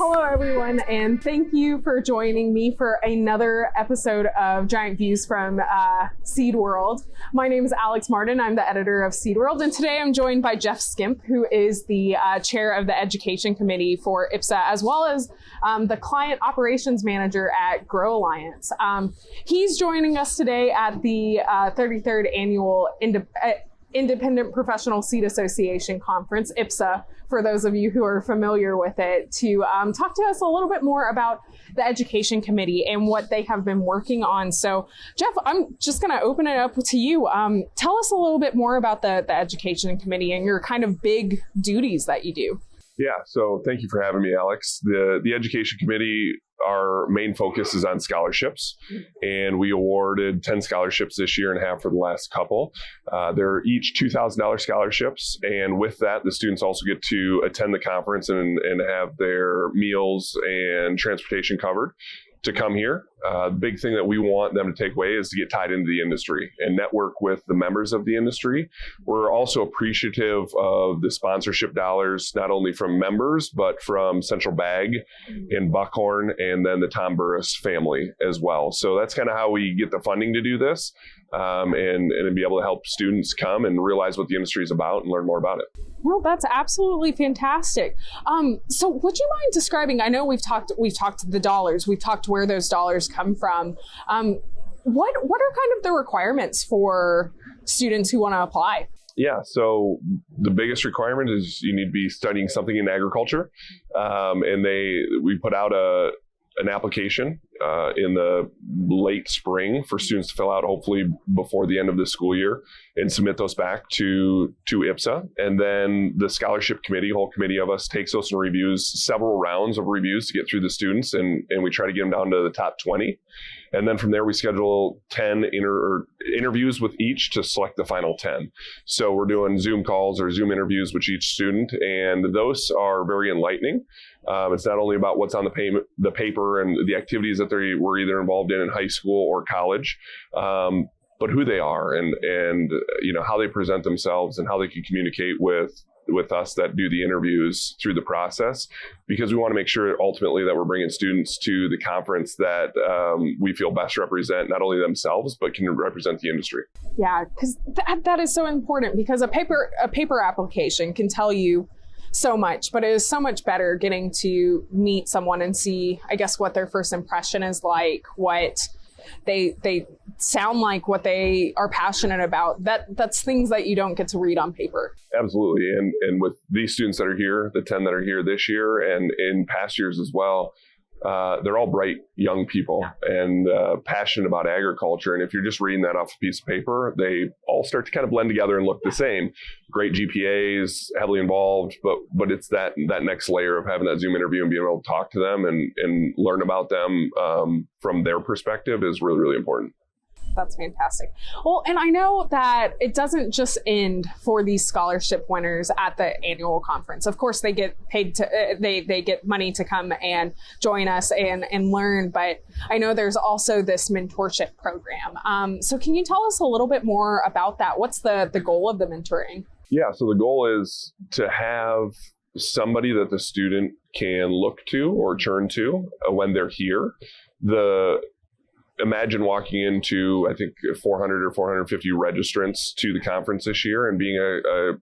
Hello, everyone, and thank you for joining me for another episode of Giant Views from Seed World. My name is Alex Martin. I'm the editor of Seed World, and today I'm joined by Jeff Skemp, who is the chair of the Education Committee for IPSA, as well as the Client Operations Manager at Gro Alliance. He's joining us today at the 33rd Annual Independent Professional Seed Association Conference, IPSA, for those of you who are familiar with it, to talk to us a little bit more about the Education Committee and what they have been working on. So, Jeff, I'm just going to open it up to you. Tell us a little bit more about the Education Committee and your kind of big duties that you do. Yeah, so thank you for having me, Alex. The Education Committee, our main focus is on scholarships, and we awarded 10 scholarships this year and have for the last couple. They're each $2,000 scholarships, and with that, the students also get to attend the conference and have their meals and transportation covered to come here. The big thing that we want them to take away is to get tied into the industry and network with the members of the industry. We're also appreciative of the sponsorship dollars, not only from members, but from Central Bag and Buckhorn, and then the Tom Burris family as well. So that's kind of how we get the funding to do this, and be able to help students come and realize what the industry is about and learn more about it. Well, that's absolutely fantastic. So would you mind describing, I know we've talked the dollars, we've talked where those dollars come from. What are kind of the requirements for students who want to apply? Yeah, so the biggest requirement is you need to be studying something in agriculture. And we put out an application in the late spring for students to fill out, hopefully before the end of the school year, and submit those back to IPSA. And then the scholarship committee, whole committee of us, takes those and reviews several rounds of reviews to get through the students, and we try to get them down to the top 20. And then from there, we schedule 10 interviews with each to select the final 10. So we're doing Zoom calls or Zoom interviews with each student, and those are very enlightening. It's not only about what's on the paper and the activities that they were either involved in high school or college, but who they are and how they present themselves and how they can communicate with us that do the interviews through the process, because we want to make sure ultimately that we're bringing students to the conference that we feel best represent not only themselves, but can represent the industry. Yeah, because that is so important, because a paper application can tell you so much, but it is so much better getting to meet someone and see, I guess, what their first impression is like, what they sound like, what they are passionate about. That's things that you don't get to read on paper. Absolutely. And with these students that are here, the 10 that are here this year and in past years as well, they're all bright young people and passionate about agriculture. And if you're just reading that off a piece of paper, they all start to kind of blend together and look the same. Great GPAs, heavily involved, but it's that next layer of having that Zoom interview and being able to talk to them and learn about them from their perspective is really, really important. That's fantastic. Well, and I know that it doesn't just end for these scholarship winners at the annual conference. Of course, they get paid they get money to come and join us and learn. But I know there's also this mentorship program. So can you tell us a little bit more about that? What's the goal of the mentoring? Yeah, so the goal is to have somebody that the student can look to or turn to when they're here. Imagine walking into, I think, 400 or 450 registrants to the conference this year and being a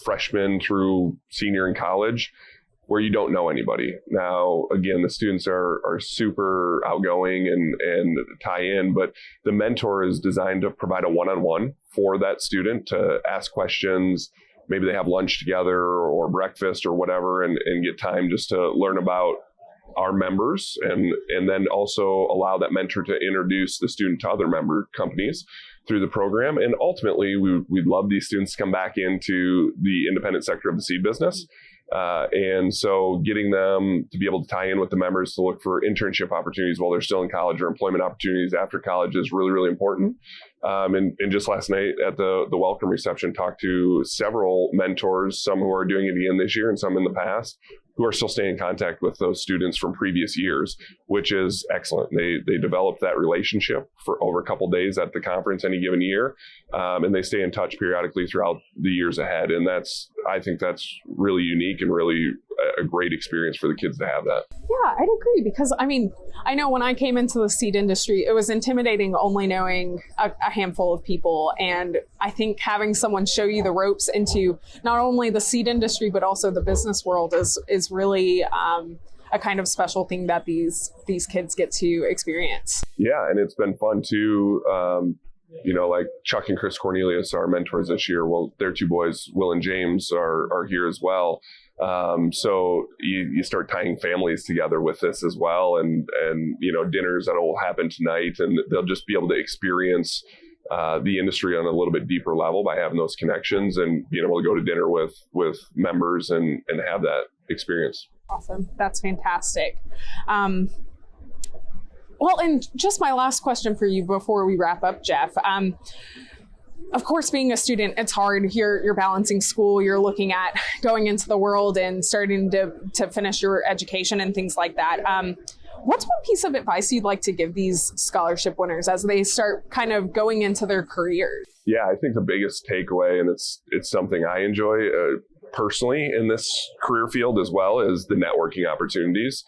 freshman through senior in college where you don't know anybody. Now, again, the students are super outgoing and tie in, but the mentor is designed to provide a one-on-one for that student to ask questions. Maybe they have lunch together or breakfast or whatever and get time just to learn about our members and then also allow that mentor to introduce the student to other member companies through the program. And ultimately, we'd love these students to come back into the independent sector of the seed business. And so getting them to be able to tie in with the members to look for internship opportunities while they're still in college or employment opportunities after college is really, really important. And just last night at the welcome reception, talked to several mentors, some who are doing it again this year and some in the past, who are still staying in contact with those students from previous years, which is excellent. They develop that relationship for over a couple of days at the conference any given year, and they stay in touch periodically throughout the years ahead. And I think that's really unique and really a a great experience for the kids to have that. Yeah, I'd agree, because I know when I came into the seed industry, it was intimidating only knowing a handful of people. And I think having someone show you the ropes into not only the seed industry, but also the business world is really a kind of special thing that these kids get to experience. Yeah, and it's been fun too. Like Chuck and Chris Cornelius, our mentors this year. Well, their two boys, Will and James, are here as well. So you start tying families together with this as well, and dinners that will happen tonight, and they'll just be able to experience the industry on a little bit deeper level by having those connections and being able to go to dinner with members and have that experience. Awesome. That's fantastic. Well, and just my last question for you before we wrap up, Jeff. Of course, being a student, it's hard. You're balancing school, you're looking at going into the world and starting to finish your education and things like that. What's one piece of advice you'd like to give these scholarship winners as they start kind of going into their careers? Yeah, I think the biggest takeaway, and it's something I enjoy personally in this career field as well, is the networking opportunities.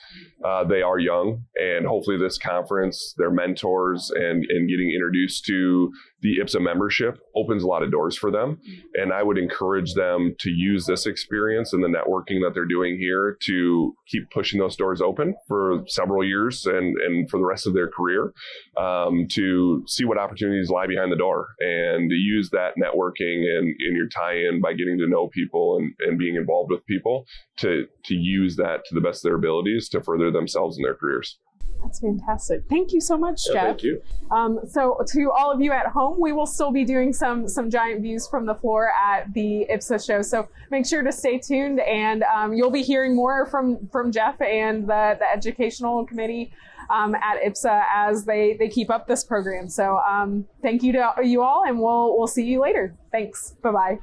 They are young, and hopefully this conference, their mentors, and getting introduced to the IPSA membership opens a lot of doors for them. And I would encourage them to use this experience and the networking that they're doing here to keep pushing those doors open for several years and for the rest of their career, to see what opportunities lie behind the door, and to use that networking and your tie-in by getting to know people and being involved with people to use that to the best of their abilities to further themselves in their careers. That's fantastic. Thank you so much, Jeff. Thank you. So to all of you at home, we will still be doing some giant views from the floor at the IPSA show. So make sure to stay tuned, and you'll be hearing more from Jeff and the educational committee at IPSA as they keep up this program. So thank you to you all, and we'll see you later. Thanks. Bye-bye.